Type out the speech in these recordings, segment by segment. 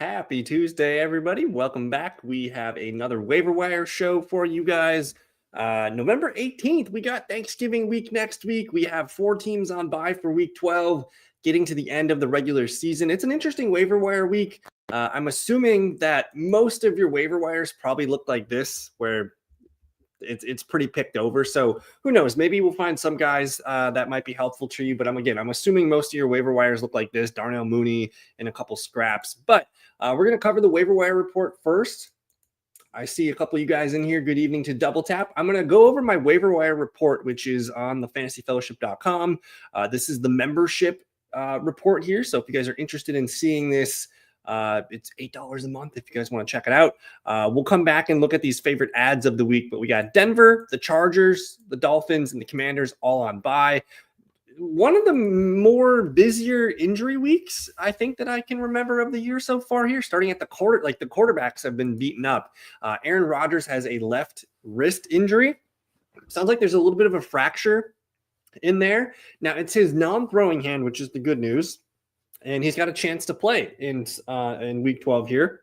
Happy Tuesday, everybody. Welcome back. We have another waiver wire show for you guys. November 18th, we got Thanksgiving week next week. We have 4 teams on bye for week 12, getting to the end of the regular season. It's an interesting waiver wire week. I'm assuming that most of your waiver wires probably look like this, where it's pretty picked over. So who knows? Maybe we'll find some guys that might be helpful to you. But I'm assuming most of your waiver wires look like this: Darnell Mooney and a couple scraps. But we're going to cover the waiver wire report first. I see a couple of you guys in here. Good evening to Double Tap. I'm going to go over my waiver wire report, which is on thefantasyfellowship.com. This is the membership report here. So if you guys are interested in seeing this, it's $8 a month if you guys want to check it out. We'll come back and look at these favorite ads of the week, but we got Denver, the Chargers, the Dolphins, and the Commanders all on bye. One of the more busier injury weeks, I think, that I can remember of the year so far here, starting at the quarterbacks have been beaten up. Aaron Rodgers has a left wrist injury. Sounds like there's a little bit of a fracture in there. Now, it's his non-throwing hand, which is the good news. And he's got a chance to play in week 12 here.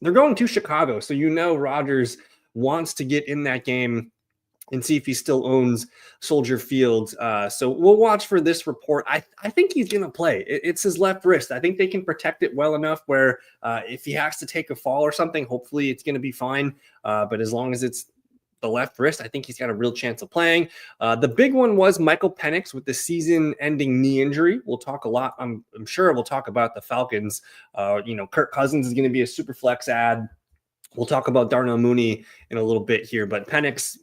They're going to Chicago, so Rodgers wants to get in that game and see if he still owns Soldier Field. So we'll watch for this report. I think he's going to play. It's his left wrist. I think they can protect it well enough where if he has to take a fall or something, hopefully it's going to be fine. But as long as it's the left wrist, I think he's got a real chance of playing. The big one was Michael Penix with the season-ending knee injury. We'll talk a lot. I'm sure we'll talk about the Falcons. Kirk Cousins is going to be a super flex ad. We'll talk about Darnell Mooney in a little bit here, but Penix,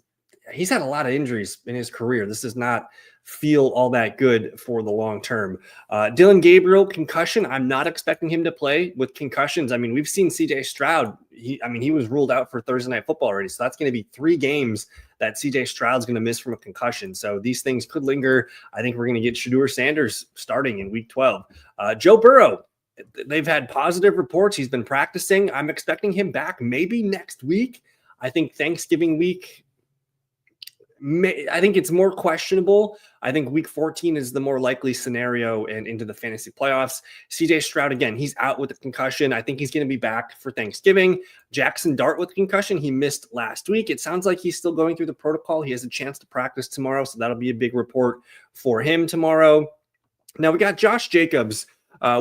he's had a lot of injuries in his career. This does not feel all that good for the long term. Dylan Gabriel, concussion. I'm not expecting him to play with concussions. I mean, we've seen CJ Stroud. He was ruled out for Thursday Night Football already. So that's going to be 3 games that CJ Stroud's going to miss from a concussion. So these things could linger. I think we're going to get Shedeur Sanders starting in week 12. Joe Burrow, they've had positive reports. He's been practicing. I'm expecting him back maybe next week. I think Thanksgiving week, I think it's more questionable. I think week 14 is the more likely scenario and into the fantasy playoffs. CJ Stroud, again, he's out with a concussion. I think he's going to be back for Thanksgiving. Jackson Dart with concussion. He missed last week. It sounds like he's still going through the protocol. He has a chance to practice tomorrow, so that'll be a big report for him tomorrow. Now we got Josh Jacobs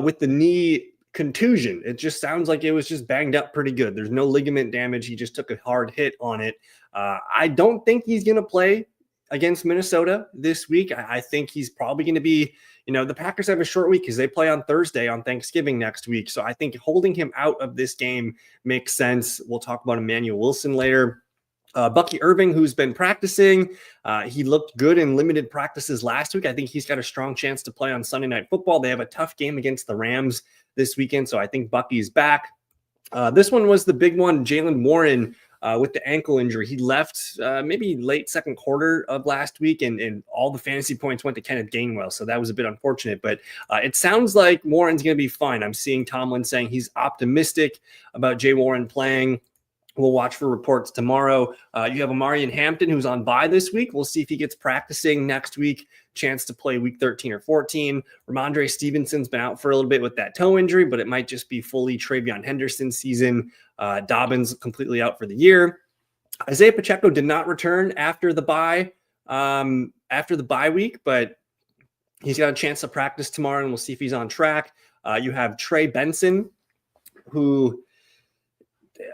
with the knee contusion. It just sounds like it was just banged up pretty good. There's no ligament damage. He just took a hard hit on it. I don't think he's going to play against Minnesota this week. I think he's probably going to be, the Packers have a short week because they play on Thursday on Thanksgiving next week. So I think holding him out of this game makes sense. We'll talk about Emmanuel Wilson later. Bucky Irving, who's been practicing, he looked good in limited practices last week. I think he's got a strong chance to play on Sunday Night Football. They have a tough game against the Rams this weekend, so I think Bucky's back. This one was the big one. Jaylen Warren with the ankle injury. He left maybe late second quarter of last week, and all the fantasy points went to Kenneth Gainwell, so that was a bit unfortunate. But it sounds like Warren's going to be fine. I'm seeing Tomlin saying he's optimistic about Jay Warren playing. We'll watch for reports tomorrow. You have Amarian Hampton, who's on bye this week. We'll see if he gets practicing next week. Chance to play week 13 or 14. Ramondre Stevenson's been out for a little bit with that toe injury, but it might just be fully Travion Henderson season. Dobbins completely out for the year. Isaiah Pacheco did not return after the bye week, but he's got a chance to practice tomorrow, and we'll see if he's on track. You have Trey Benson, who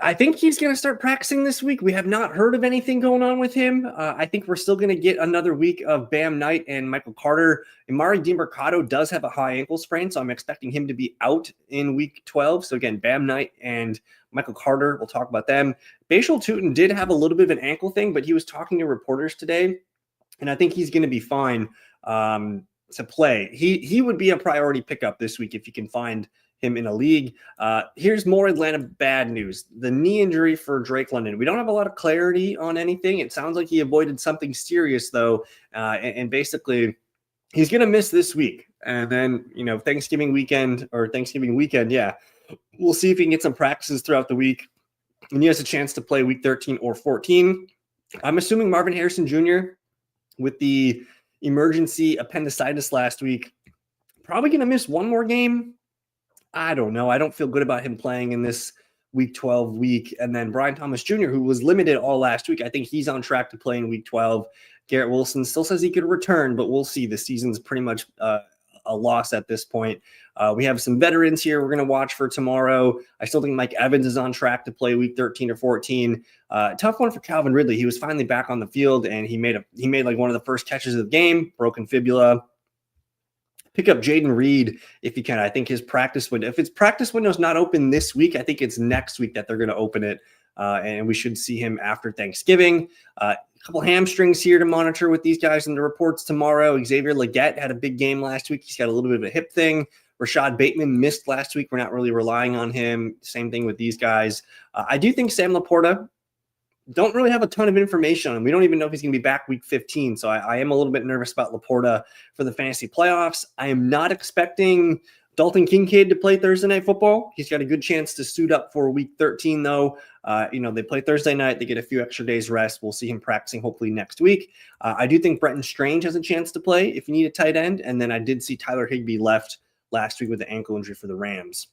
I think he's going to start practicing this week. We have not heard of anything going on with him. I think we're still going to get another week of Bam Knight and Michael Carter. Amari DiMercado does have a high ankle sprain, so I'm expecting him to be out in week 12. So again, Bam Knight and Michael Carter, we'll talk about them. Bashal Tutin did have a little bit of an ankle thing, but he was talking to reporters today, and I think he's going to be fine to play. He would be a priority pickup this week if you can find him in a league. Here's more Atlanta bad news. The knee injury for Drake London. We don't have a lot of clarity on anything. It sounds like he avoided something serious, though. And basically, he's going to miss this week. And then, Thanksgiving weekend, yeah, we'll see if he can get some practices throughout the week. And he has a chance to play week 13 or 14. I'm assuming Marvin Harrison Jr. with the emergency appendicitis last week, probably going to miss one more game. I don't know. I don't feel good about him playing in this week 12 week. And then Brian Thomas Jr., who was limited all last week, I think he's on track to play in week 12. Garrett Wilson still says he could return, but we'll see. The season's pretty much a loss at this point. We have some veterans here we're going to watch for tomorrow. I still think Mike Evans is on track to play week 13 or 14. Tough one for Calvin Ridley. He was finally back on the field, and he made like one of the first catches of the game, broken fibula. Pick up Jaden Reed if you can. I think his practice window, if his practice window is not open this week, I think it's next week that they're going to open it. And we should see him after Thanksgiving. A couple hamstrings here to monitor with these guys in the reports tomorrow. Xavier Legette had a big game last week. He's got a little bit of a hip thing. Rashad Bateman missed last week. We're not really relying on him. Same thing with these guys. I do think Sam Laporta, don't really have a ton of information on him. We don't even know if he's going to be back week 15. So I am a little bit nervous about Laporta for the fantasy playoffs. I am not expecting Dalton Kincaid to play Thursday Night Football. He's got a good chance to suit up for week 13, though. They play Thursday night. They get a few extra days rest. We'll see him practicing hopefully next week. I do think Brenton Strange has a chance to play if you need a tight end. And then I did see Tyler Higbee left last week with the ankle injury for the Rams.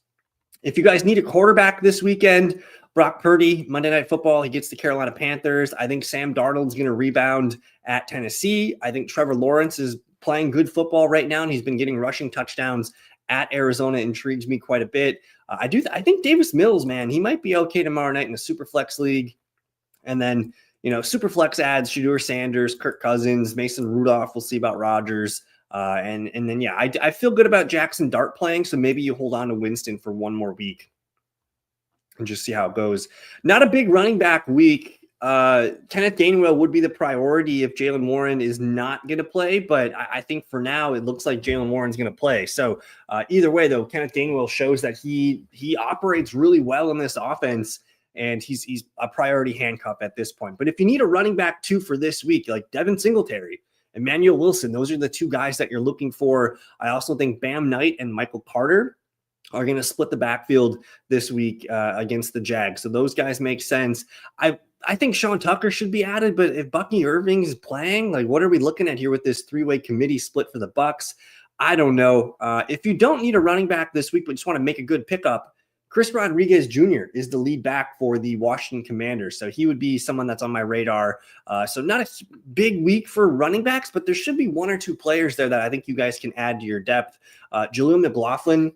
If you guys need a quarterback this weekend, Brock Purdy, Monday Night Football, he gets the Carolina Panthers. I think Sam Darnold's going to rebound at Tennessee. I think Trevor Lawrence is playing good football right now, and he's been getting rushing touchdowns at Arizona. Intrigues me quite a bit. I think Davis Mills, man, he might be okay tomorrow night in the Superflex League. And then, Superflex adds Shedeur Sanders, Kirk Cousins, Mason Rudolph. We'll see about Rodgers. And then, I feel good about Jackson Dart playing, so maybe you hold on to Winston for one more week and just see how it goes. Not a big running back week. Kenneth Gainwell would be the priority if Jaylen Warren is not going to play, but I think for now it looks like Jaylen Warren's going to play. So either way, though, Kenneth Gainwell shows that he operates really well in this offense, and he's a priority handcuff at this point. But if you need a running back too for this week, like Devin Singletary, Emmanuel Wilson, those are the two guys that you're looking for. I also think Bam Knight and Michael Carter are going to split the backfield this week against the Jags. So those guys make sense. I think Sean Tucker should be added, but if Bucky Irving is playing, like what are we looking at here with this three-way committee split for the Bucs? I don't know. If you don't need a running back this week, but just want to make a good pickup, Chris Rodriguez Jr. is the lead back for the Washington Commanders. So he would be someone that's on my radar. So not a big week for running backs, but there should be one or two players there that I think you guys can add to your depth. Jaleel McLaughlin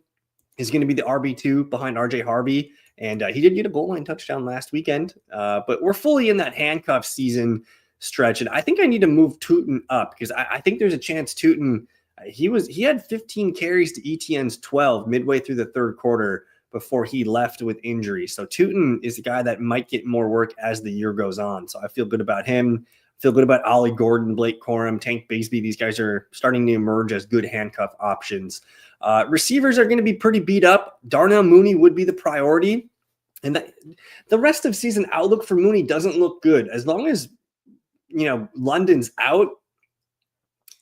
is going to be the RB2 behind RJ Harvey. And he did get a goal line touchdown last weekend. But we're fully in that handcuff season stretch. And I think I need to move Tootin up because I think there's a chance Tootin, he had 15 carries to ETN's 12 midway through the third quarter before he left with injury. So Tootin is a guy that might get more work as the year goes on. So I feel good about him. Feel good about Ollie Gordon, Blake Corum, Tank Bigsby. These guys are starting to emerge as good handcuff options. Receivers are going to be pretty beat up. Darnell Mooney would be the priority. And the rest of season outlook for Mooney doesn't look good. As long as, London's out,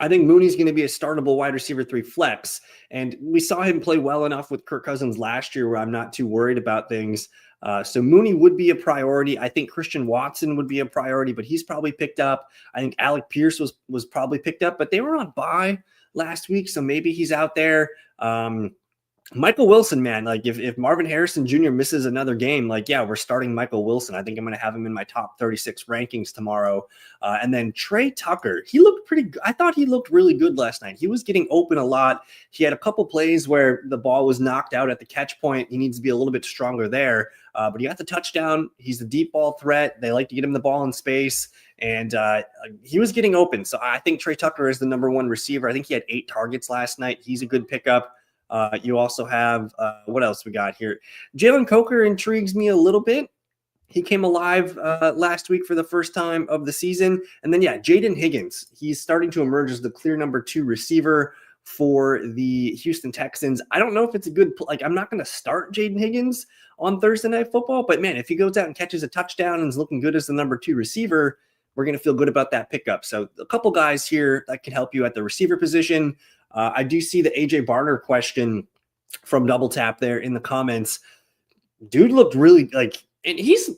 I think Mooney's going to be a startable wide receiver 3 flex. And we saw him play well enough with Kirk Cousins last year where I'm not too worried about things. So Mooney would be a priority. I think Christian Watson would be a priority, but he's probably picked up. I think Alec Pierce was probably picked up, but they were on bye last week. So maybe he's out there. Michael Wilson, man, like if Marvin Harrison Jr. misses another game, we're starting Michael Wilson. I think I'm going to have him in my top 36 rankings tomorrow. And then Trey Tucker, he looked pretty good. I thought he looked really good last night. He was getting open a lot. He had a couple plays where the ball was knocked out at the catch point. He needs to be a little bit stronger there. But he got the touchdown. He's the deep ball threat. They like to get him the ball in space. And he was getting open. So I think Trey Tucker is the number one receiver. I think he had 8 targets last night. He's a good pickup. You also have, what else we got here? Jalen Coker intrigues me a little bit. He came alive last week for the first time of the season. And then, Jaden Higgins. He's starting to emerge as the clear number 2 receiver for the Houston Texans. I don't know if it's a good, I'm not going to start Jaden Higgins on Thursday Night Football. But, man, if he goes out and catches a touchdown and is looking good as the number 2 receiver, we're going to feel good about that pickup. So a couple guys here that can help you at the receiver position. I do see the AJ Barner question from Double Tap there in the comments. Dude looked really and he's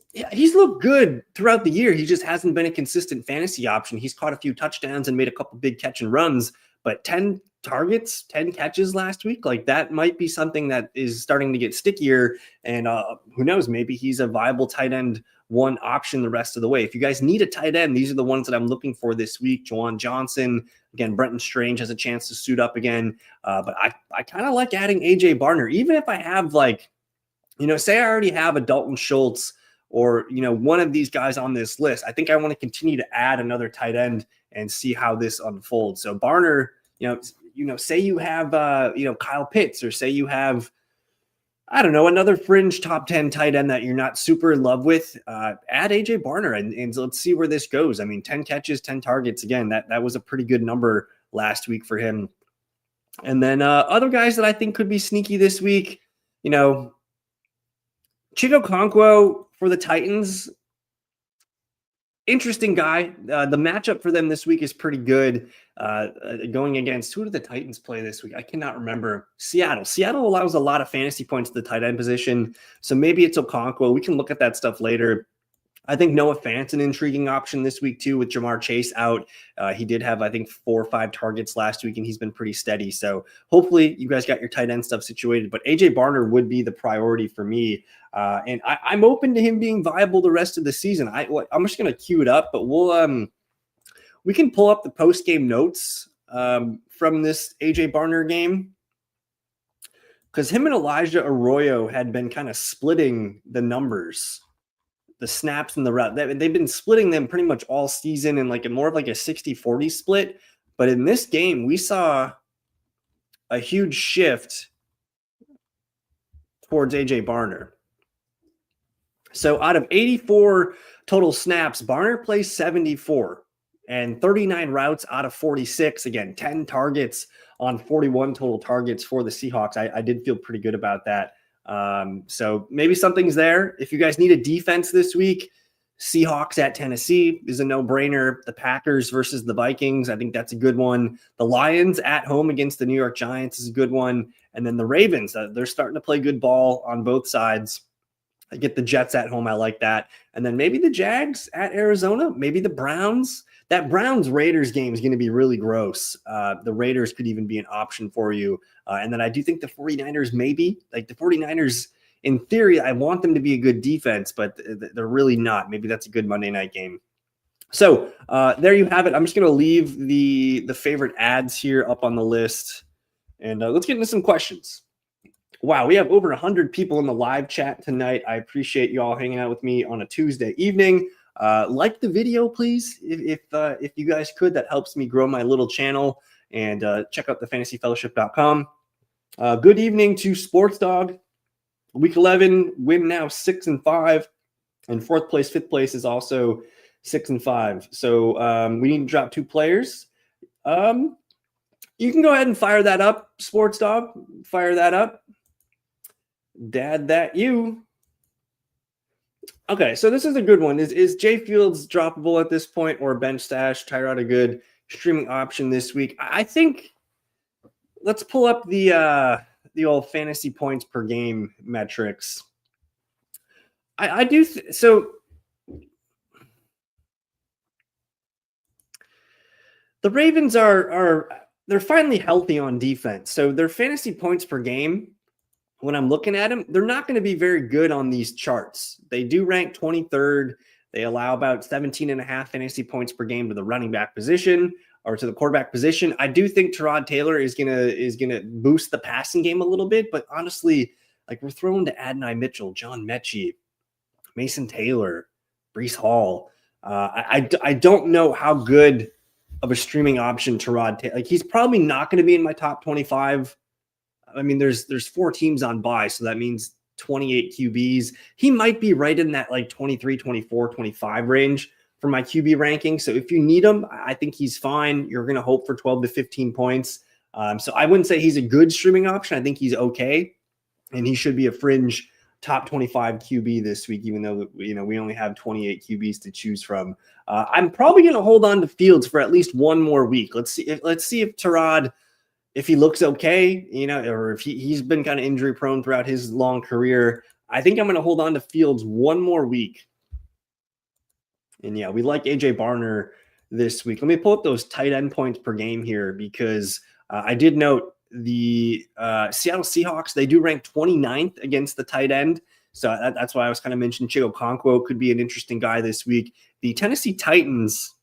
looked good throughout the year. He just hasn't been a consistent fantasy option. He's caught a few touchdowns and made a couple big catch and runs, but 10 targets, 10 catches last week, like that might be something that is starting to get stickier. And who knows, maybe he's a viable tight end one option the rest of the way. If you guys need a tight end, these are the ones that I'm looking for this week. Juwan Johnson, again, Brenton Strange has a chance to suit up again. But I kind of like adding AJ Barner, even if I have say I already have a Dalton Schultz or, one of these guys on this list. I think I want to continue to add another tight end and see how this unfolds. So Barner, say you have, Kyle Pitts, or say you have, I don't know, another fringe top 10 tight end that you're not super in love with, add AJ Barner and let's see where this goes. I mean, 10 catches, 10 targets. Again, that was a pretty good number last week for him. And then other guys that I think could be sneaky this week, Chico Okonkwo for the Titans. Interesting guy. The matchup for them this week is pretty good. Going against, who did the Titans play this week? I cannot remember. Seattle. Seattle allows a lot of fantasy points at the tight end position. So maybe it's Okonkwo. We can look at that stuff later. I think Noah Fant's an intriguing option this week too, with Jamar Chase out. He did have, I think, 4 or 5 targets last week, and he's been pretty steady. So hopefully you guys got your tight end stuff situated. But AJ Barner would be the priority for me. And I'm open to him being viable the rest of the season. I'm just going to queue it up, but we can pull up the post-game notes from this AJ Barner game, because him and Elijah Arroyo had been kind of splitting the numbers, the snaps and the route. They've been splitting them pretty much all season in more of a 60-40 split. But in this game, we saw a huge shift towards AJ Barner. So out of 84 total snaps, Barner plays 74 and 39 routes out of 46. Again, 10 targets on 41 total targets for the Seahawks. I did feel pretty good about that. So maybe something's there. If you guys need a defense this week, Seahawks at Tennessee is a no-brainer. The Packers versus the Vikings, I think that's a good one. The Lions at home against the New York Giants is a good one. And then the Ravens, they're starting to play good ball on both sides. I get the Jets at home. I like that. And then maybe the Jags at Arizona, maybe the Browns. That Browns-Raiders game is going to be really gross. The Raiders could even be an option for you. And then I do think the 49ers maybe. The 49ers, in theory, I want them to be a good defense, but they're really not. Maybe that's a good Monday night game. So there you have it. I'm just going to leave the favorite ads here up on the list. And let's get into some questions. Wow, we have over 100 people in the live chat tonight. I appreciate you all hanging out with me on a Tuesday evening. Like the video, please, if you guys could. That helps me grow my little channel. And check out thefantasyfellowship.com. Good evening to Sports Dog. Week 11, win now 6-5. And fourth place, fifth place is also 6-5. So we need to drop 2 players. You can go ahead and fire that up, Sports Dog. Fire that up. Dad, that you. Okay, so this is a good one. Is Jay Fields droppable at this point, or bench stash? Tyrod a good streaming option this week? I think let's pull up the old fantasy points per game metrics. I do so. The Ravens they're finally healthy on defense, so their fantasy points per game, when I'm looking at them, they're not going to be very good on these charts. They do rank 23rd. They allow about 17.5 fantasy points per game to the running back position or to the quarterback position. I do think Tyrod Taylor is gonna boost the passing game a little bit, but honestly, we're throwing to Adonai Mitchell, John Mechie, Mason Taylor, Breece Hall. I don't know how good of a streaming option Tyrod Taylor. He's probably not going to be in my top 25. I mean, there's 4 teams on bye, so that means 28 QBs. He might be right in that 23, 24, 25 range for my QB ranking. So if you need him, I think he's fine. You're going to hope for 12 to 15 points. So I wouldn't say he's a good streaming option. I think he's okay, and he should be a fringe top 25 QB this week, even though we only have 28 QBs to choose from. I'm probably going to hold on to Fields for at least one more week. Let's see if Tyrod, if he looks okay, or if he's been kind of injury prone throughout his long career. I think I'm going to hold on to Fields one more week. And yeah, we like AJ Barner this week. Let me pull up those tight end points per game here because I did note the Seattle Seahawks, they do rank 29th against the tight end. So that's why I was kind of mentioning Chico Conquo could be an interesting guy this week. The Tennessee Titans,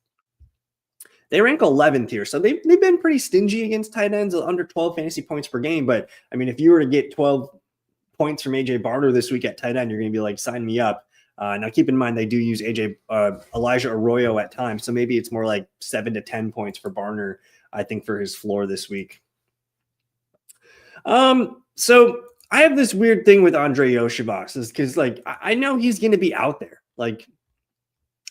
they rank 11th here. So they've been pretty stingy against tight ends, under 12 fantasy points per game. But, I mean, if you were to get 12 points from A.J. Barter this week at tight end, you're going to be like, sign me up. Now, keep in mind, they do use Elijah Arroyo at times. So maybe it's more like 7 to 10 points for Barner, I think, for his floor this week. So I have this weird thing with Andre Yoshibas because, like, I know he's going to be out there. Like,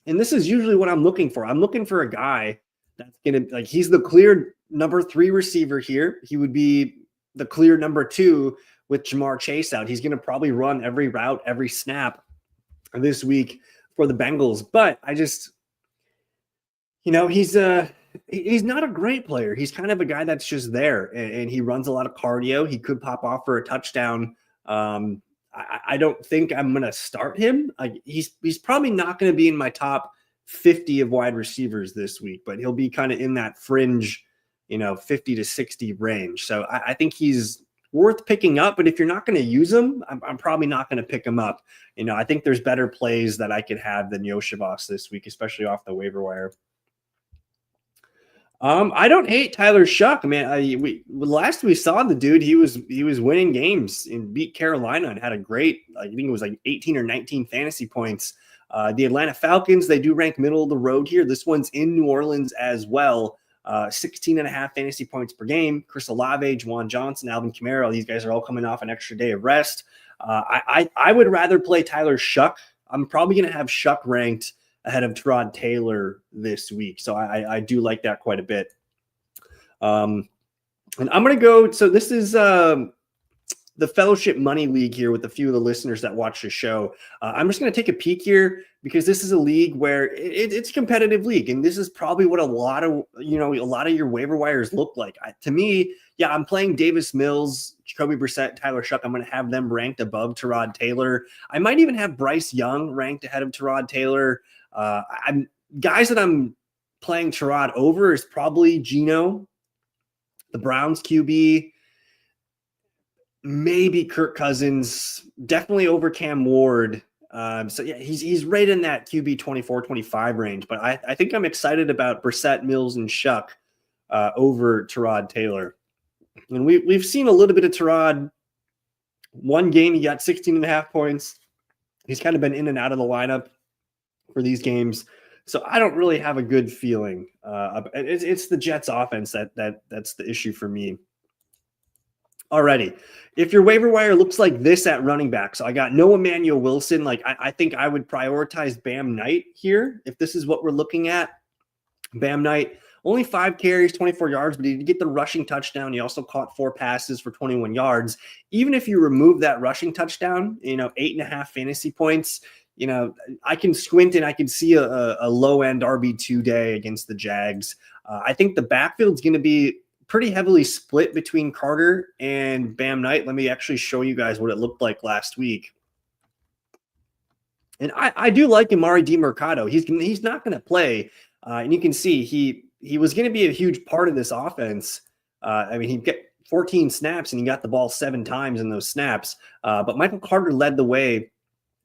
and this is usually what I'm looking for. I'm looking for a guy that's going to, like, he's the clear number 3 receiver here. He would be the clear number 2 with Jamar Chase out. He's going to probably run every route, every snap this week for the Bengals. But I just, he's not a great player. He's kind of a guy that's just there, and he runs a lot of cardio. He could pop off for a touchdown. I don't think I'm going to start him. He's probably not going to be in my top 50 of wide receivers this week, but he'll be kind of in that fringe, 50 to 60 range. So I think he's worth picking up, but if you're not going to use him, I'm probably not going to pick him up. I think there's better plays that I could have than Yoshibas this week, especially off the waiver wire. I don't hate Tyler Shuck, man. Last we saw the dude, he was winning games and beat Carolina and had a great, I think it was like 18 or 19 fantasy points. The Atlanta Falcons, they do rank middle of the road here. This one's in New Orleans as well. 16.5 fantasy points per game. Chris Olave, Juwan Johnson, Alvin Kamara, these guys are all coming off an extra day of rest. I would rather play Tyler Shuck. I'm probably going to have Shuck ranked ahead of Tyrod Taylor this week. So I do like that quite a bit. And I'm going to go. So this is the Fellowship Money League here with a few of the listeners that watch the show. I'm just going to take a peek here because this is a league where it's a competitive league. And this is probably what a lot of your waiver wires look like. To me, yeah, I'm playing Davis Mills, Jacoby Brissett, Tyler Shuck. I'm going to have them ranked above Tyrod Taylor. I might even have Bryce Young ranked ahead of Tyrod Taylor. Guys that I'm playing Tyrod over is probably Geno, the Browns QB, maybe Kirk Cousins, definitely over Cam Ward. So yeah, he's right in that QB 24-25 range, but I think I'm excited about Brissett, Mills, and Shuck over Tyrod Taylor. And we've seen a little bit of Tyrod. One game, he got 16.5 points. He's kind of been in and out of the lineup for these games. So I don't really have a good feeling. It's the Jets offense that's the issue for me. Alrighty. If your waiver wire looks like this at running back, so I got no Emmanuel Wilson. Like I think I would prioritize Bam Knight here. If this is what we're looking at, Bam Knight, only 5 carries, 24 yards, but he did get the rushing touchdown. He also caught 4 passes for 21 yards. Even if you remove that rushing touchdown, 8.5 fantasy points, I can squint and I can see a low-end RB2 day against the Jags. I think the backfield's going to be pretty heavily split between Carter and Bam Knight. Let me actually show you guys what it looked like last week. And I do like Amari DiMercado. He's not going to play. And you can see he was going to be a huge part of this offense. He got 14 snaps and he got the ball 7 times in those snaps. But Michael Carter led the way.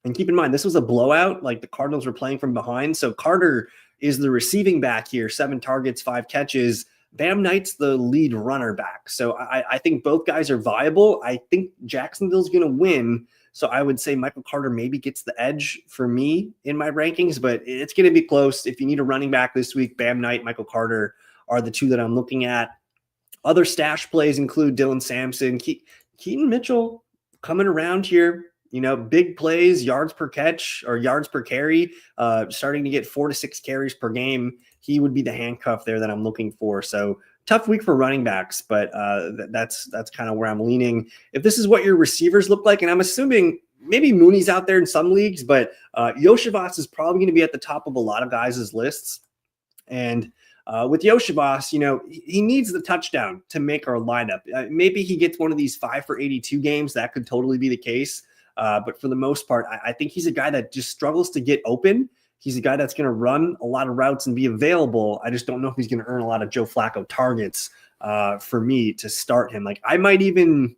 And keep in mind, this was a blowout. Like the Cardinals were playing from behind. So Carter is the receiving back here, 7 targets, 5 catches. Bam Knight's the lead runner back. So I think both guys are viable. I think Jacksonville's going to win. So I would say Michael Carter maybe gets the edge for me in my rankings, but it's going to be close. If you need a running back this week, Bam Knight, Michael Carter are the 2 that I'm looking at. Other stash plays include Dylan Sampson, Keaton Mitchell coming around here. Big plays, yards per catch or yards per carry, starting to get 4 to 6 carries per game. He would be the handcuff there that I'm looking for. So tough week for running backs, but that's kind of where I'm leaning. If this is what your receivers look like, and I'm assuming maybe Mooney's out there in some leagues, but Yoshibas is probably going to be at the top of a lot of guys' lists. And with Yoshibas, he needs the touchdown to make our lineup. Maybe he gets one of these 5 for 82 games. That could totally be the case. But for the most part, I think he's a guy that just struggles to get open. He's a guy that's going to run a lot of routes and be available. I just don't know if he's going to earn a lot of Joe Flacco targets for me to start him. Like I might even,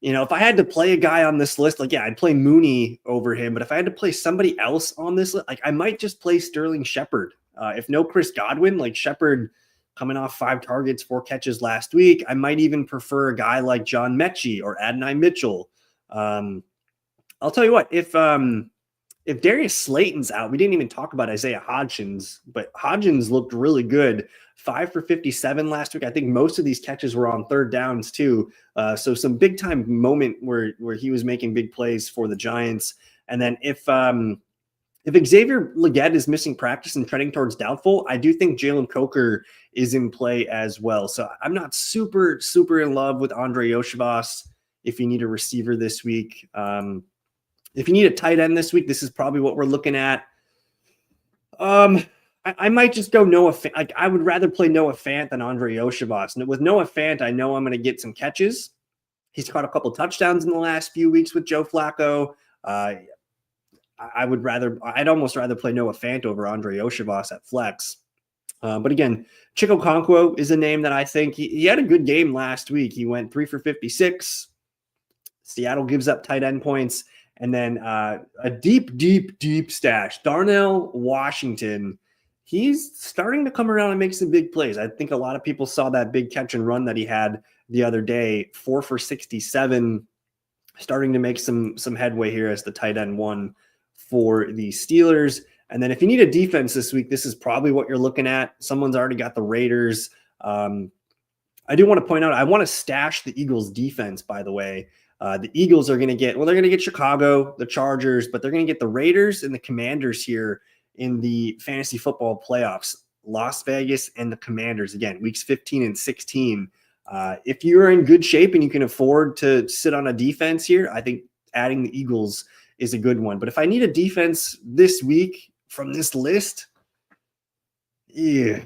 if I had to play a guy on this list, I'd play Mooney over him. But if I had to play somebody else on this list, I might just play Sterling Shepard. If no Chris Godwin, like Shepard coming off 5 targets, 4 catches last week, I might even prefer a guy like John Mechie or Adonai Mitchell. I'll tell you what, if Darius Slayton's out, we didn't even talk about Isaiah Hodgins, but Hodgins looked really good. 5 for 57 last week. I think most of these catches were on third downs too. So some big time moment where he was making big plays for the Giants. And then if Xavier Legette is missing practice and trending towards doubtful, I do think Jalen Coker is in play as well. So I'm not super, super in love with Andre Yoshivas if you need a receiver this week. If you need a tight end this week, this is probably what we're looking at. I might just go Noah Fant. Like I would rather play Noah Fant than Andre Yoshivas. And with Noah Fant, I know I'm going to get some catches. He's caught a couple touchdowns in the last few weeks with Joe Flacco. I'd almost rather play Noah Fant over Andre Yoshivas at flex. But again, Chico Okonkwo is a name that I think he had a good game last week. He went 3 for 56. Seattle gives up tight end points. And then a deep stash. Darnell Washington, he's starting to come around and make some big plays. I think a lot of people saw that big catch and run that he had the other day, 4 for 67, starting to make some headway here as the tight end 1 for the Steelers. And then if you need a defense this week, this is probably what you're looking at. Someone's already got the Raiders. I do want to point out, I want to stash the Eagles defense, by the way. The Eagles are going to they're going to get Chicago, the Chargers, but they're going to get the Raiders and the Commanders here in the fantasy football playoffs. Las Vegas and the Commanders, again, weeks 15 and 16. If you're in good shape and you can afford to sit on a defense here, I think adding the Eagles is a good one. But if I need a defense this week from this list, yeah.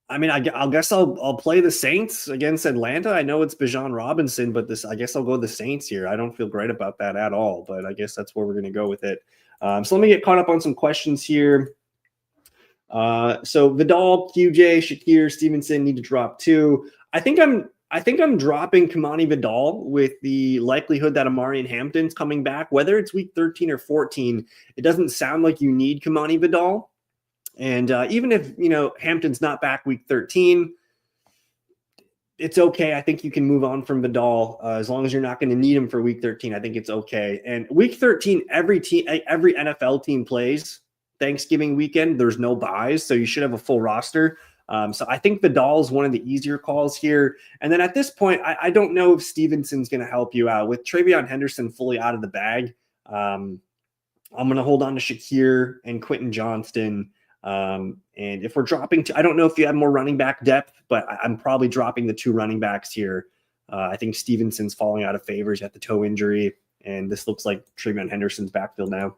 I mean, I guess I'll play the Saints against Atlanta. I know it's Bijan Robinson, but I guess I'll go the Saints here. I don't feel great about that at all, but I guess that's where we're going to go with it. So let me get caught up on some questions here. So Vidal, QJ, Shakir, Stevenson need to drop 2. I think I'm dropping Kamani Vidal with the likelihood that Amarian Hampton's coming back, whether it's week 13 or 14. It doesn't sound like you need Kamani Vidal. And even if, Hampton's not back week 13, it's okay. I think you can move on from Vidal as long as you're not going to need him for week 13. I think it's okay. And week 13, every NFL team plays Thanksgiving weekend. There's no buys, so you should have a full roster. So I think Vidal is one of the easier calls here. And then at this point, I don't know if Stevenson's going to help you out. With Travion Henderson fully out of the bag, I'm going to hold on to Shakir and Quentin Johnston. And if we're dropping I don't know if you have more running back depth, but I'm probably dropping the 2 running backs here. I think Stevenson's falling out of favor. He's got the toe injury, and this looks like Travion Henderson's backfield now.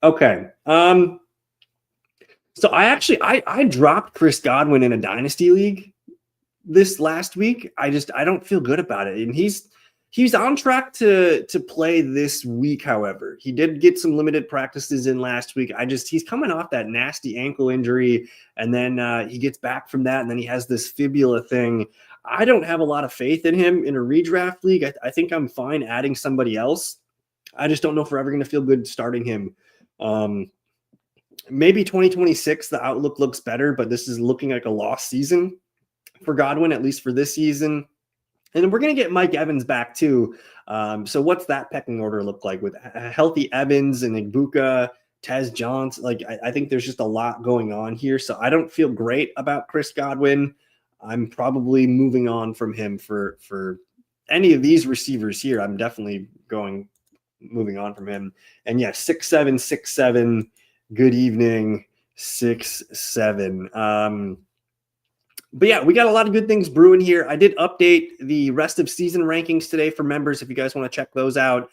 Okay. So I dropped Chris Godwin in a dynasty league this last week. I don't feel good about it. And he's on track to play this week. However, he did get some limited practices in last week. He's coming off that nasty ankle injury, and then he gets back from that, and then he has this fibula thing. I don't have a lot of faith in him in a redraft league. I think I'm fine adding somebody else. I just don't know if we're ever going to feel good starting him. Maybe 2026, the outlook looks better, but this is looking like a lost season for Godwin, at least for this season. And we're going to get Mike Evans back too. So what's that pecking order look like with a healthy Evans and Igbuka, Tez Johnson? Like, I think there's just a lot going on here. So I don't feel great about Chris Godwin. I'm probably moving on from him for any of these receivers here. I'm definitely moving on from him. And yeah, 6'7", 6'7". Good evening, 6'7". But yeah, we got a lot of good things brewing here. I did update the rest of season rankings today for members if you guys want to check those out.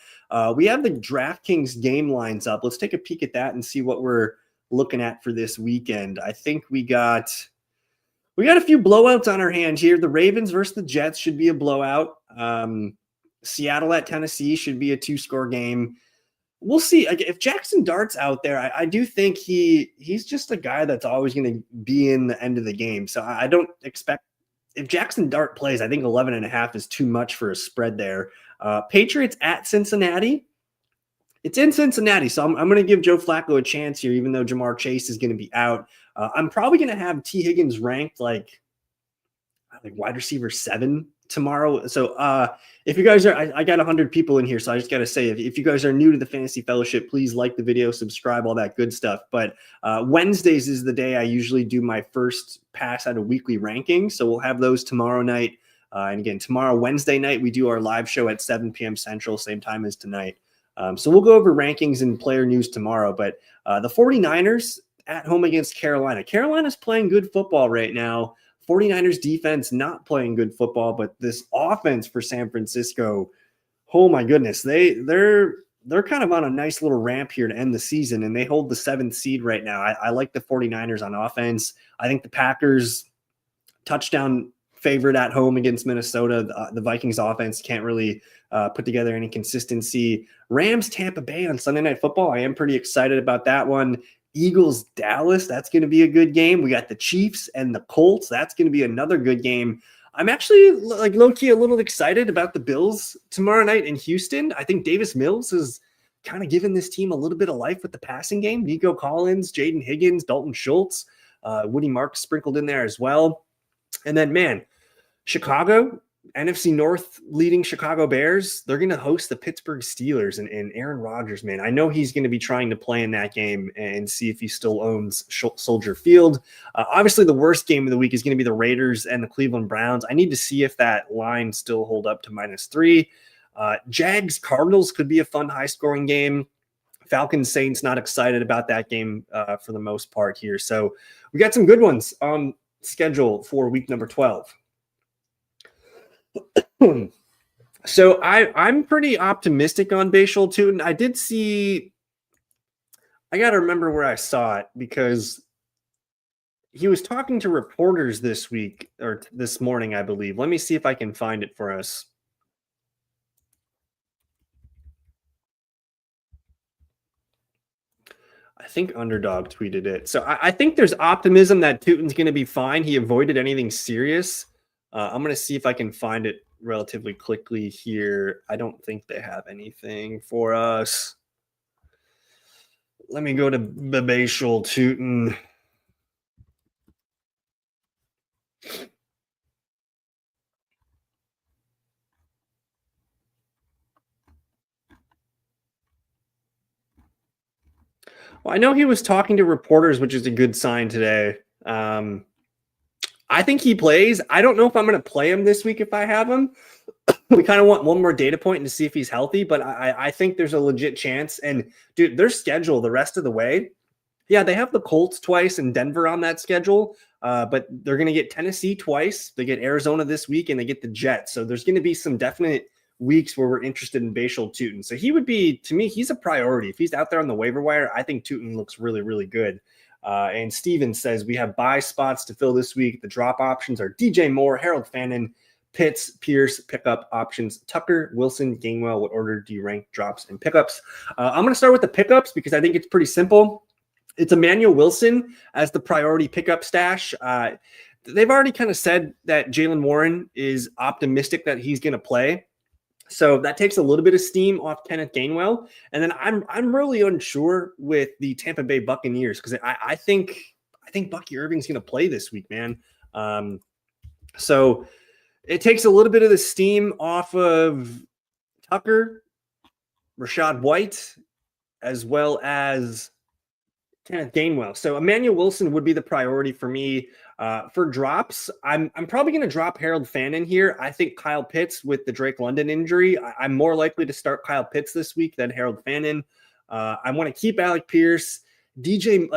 We have the DraftKings game lines up. Let's take a peek at that and see what we're looking at for this weekend. I think we got a few blowouts on our hand here. The Ravens versus the Jets should be a blowout. Seattle at Tennessee should be a 2-score game. We'll see. If Jackson Dart's out there, I do think he's just a guy that's always going to be in the end of the game. So I don't expect, if Jackson Dart plays, I think 11.5 is too much for a spread there. Patriots at Cincinnati. It's in Cincinnati, so I'm going to give Joe Flacco a chance here, even though Jamar Chase is going to be out. I'm probably going to have T. Higgins ranked like wide receiver 7 tomorrow. So if you guys are, I got 100 people in here, so I just got to say, if you guys are new to the Fantasy Fellowship, please like the video, subscribe, all that good stuff. But Wednesdays is the day I usually do my first pass at a weekly ranking. So we'll have those tomorrow night. And again, tomorrow, Wednesday night, we do our live show at 7 p.m. Central, same time as tonight. So we'll go over rankings and player news tomorrow. But the 49ers at home against Carolina. Carolina's playing good football right now. 49ers defense not playing good football, but this offense for San Francisco, oh my goodness, they're kind of on a nice little ramp here to end the season, and they hold the 7th seed right now. I like the 49ers on offense. I think the Packers touchdown favorite at home against Minnesota. The Vikings offense can't really put together any consistency. Rams Tampa Bay on Sunday Night Football. I am pretty excited about that one. Eagles, Dallas, that's going to be a good game. We got the Chiefs and the Colts. That's going to be another good game. I'm actually low-key a little excited about the Bills tomorrow night in Houston. I think Davis Mills has kind of given this team a little bit of life with the passing game. Nico Collins, Jaden Higgins, Dalton Schultz, Woody Marks sprinkled in there as well. And then, man, Chicago, NFC North leading Chicago Bears, they're going to host the Pittsburgh Steelers, and Aaron Rodgers, man, I know he's going to be trying to play in that game and see if he still owns Soldier Field. Obviously, the worst game of the week is going to be the Raiders and the Cleveland Browns. I need to see if that line still hold up to -3. Jags Cardinals could be a fun, high-scoring game. Falcons Saints, not excited about that game for the most part here. So we got some good ones on schedule for week number 12. So I'm pretty optimistic on Bashal Tutin. I did see, I got to remember where I saw it, because he was talking to reporters this week or this morning, I believe. Let me see if I can find it for us. I think Underdog tweeted it. So I think there's optimism that Tutin's going to be fine. He avoided anything serious. I'm going to see if I can find it relatively quickly here. I don't think they have anything for us. Let me go to Bashal Tutin. Well, I know he was talking to reporters, which is a good sign today. I think he plays. I don't know if I'm going to play him this week if I have him. We kind of want one more data point to see if he's healthy, but I think there's a legit chance. And, dude, their schedule the rest of the way, yeah, they have the Colts twice and Denver on that schedule, but they're going to get Tennessee twice. They get Arizona this week, and they get the Jets. So there's going to be some definite weeks where we're interested in Bashal Tutin. So he would be, to me, he's a priority. If he's out there on the waiver wire, I think Tutin looks really, really good. And Steven says we have buy spots to fill this week. The drop options are DJ Moore, Harold Fannin, Pitts, Pierce, pickup options, Tucker, Wilson, Gainwell. What order do you rank drops and pickups? I'm going to start with the pickups because I think it's pretty simple. It's Emmanuel Wilson as the priority pickup stash. They've already kind of said that Jaylen Warren is optimistic that he's going to play. So that takes a little bit of steam off Kenneth Gainwell. And then I'm really unsure with the Tampa Bay Buccaneers because I think Bucky Irving's going to play this week, man. So it takes a little bit of the steam off of Tucker, Rashad White, as well as Kenneth Gainwell. So Emmanuel Wilson would be the priority for me. For drops, I'm probably going to drop Harold Fannin here. I think Kyle Pitts with the Drake London injury, I'm more likely to start Kyle Pitts this week than Harold Fannin. I want to keep Alec Pierce, DJ.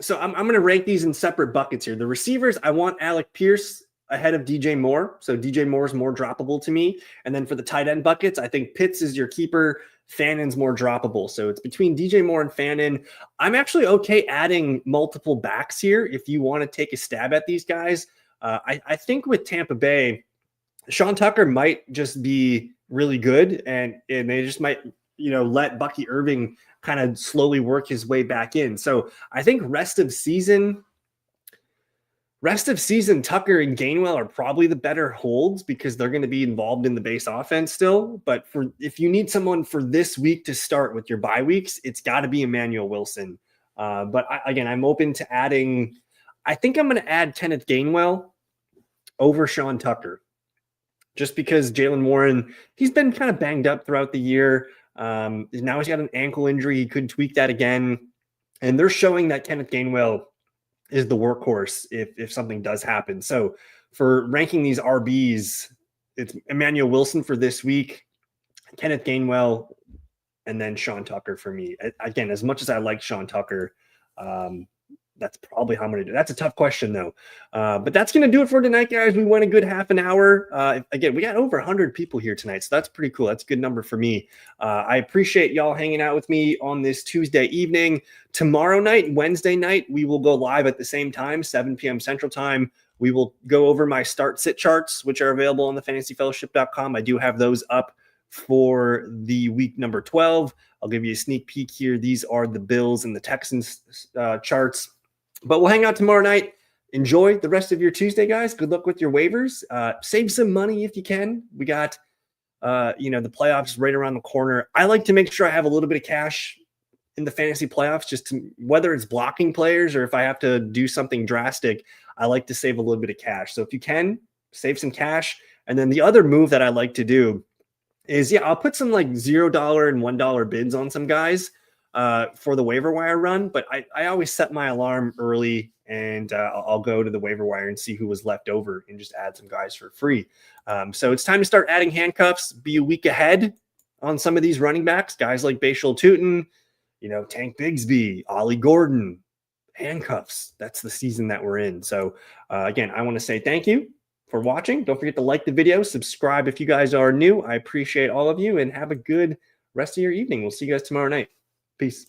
So I'm going to rank these in separate buckets here. The receivers, I want Alec Pierce ahead of DJ Moore. So DJ Moore is more droppable to me. And then for the tight end buckets, I think Pitts is your keeper. Fannin's more droppable. So it's between DJ Moore and Fannin. I'm actually okay adding multiple backs here if you want to take a stab at these guys. I think with Tampa Bay, Sean Tucker might just be really good, and they just might, let Bucky Irving kind of slowly work his way back in. So I think rest of season, Tucker and Gainwell are probably the better holds because they're going to be involved in the base offense still. But if you need someone for this week to start with your bye weeks, it's got to be Emmanuel Wilson. But I'm open to adding. I think I'm going to add Kenneth Gainwell over Sean Tucker, just because Jaylen Warren, he's been kind of banged up throughout the year. Now he's got an ankle injury. He could tweak that again. And they're showing that Kenneth Gainwell is the workhorse if something does happen. So for ranking these RBs, it's Emmanuel Wilson for this week, Kenneth Gainwell, and then Sean Tucker for me. Again, as much as I like Sean Tucker, that's probably how I'm going to do it. That's a tough question, though. But that's going to do it for tonight, guys. We went a good half an hour. Again, we got over 100 people here tonight, so that's pretty cool. That's a good number for me. I appreciate y'all hanging out with me on this Tuesday evening. Tomorrow night, Wednesday night, we will go live at the same time, 7 p.m. Central Time. We will go over my start-sit charts, which are available on the fantasyfellowship.com. I do have those up for the week number 12. I'll give you a sneak peek here. These are the Bills and the Texans charts. But we'll hang out tomorrow night. Enjoy the rest of your Tuesday, guys. Good luck with your waivers. Save some money if you can. We got, the playoffs right around the corner. I like to make sure I have a little bit of cash in the fantasy playoffs, just to, whether it's blocking players or if I have to do something drastic, I like to save a little bit of cash. So if you can, save some cash. And then the other move that I like to do is, I'll put some like $0 and $1 bids on some guys for the waiver wire run, but I always set my alarm early and I'll go to the waiver wire and see who was left over and just add some guys for free. So it's time to start adding handcuffs, be a week ahead on some of these running backs, guys like Bashal Tutin, Tank Bigsby, Ollie Gordon, handcuffs. That's the season that we're in. So again, I want to say thank you for watching. Don't forget to like the video, subscribe if you guys are new. I appreciate all of you and have a good rest of your evening. We'll see you guys tomorrow night. Peace.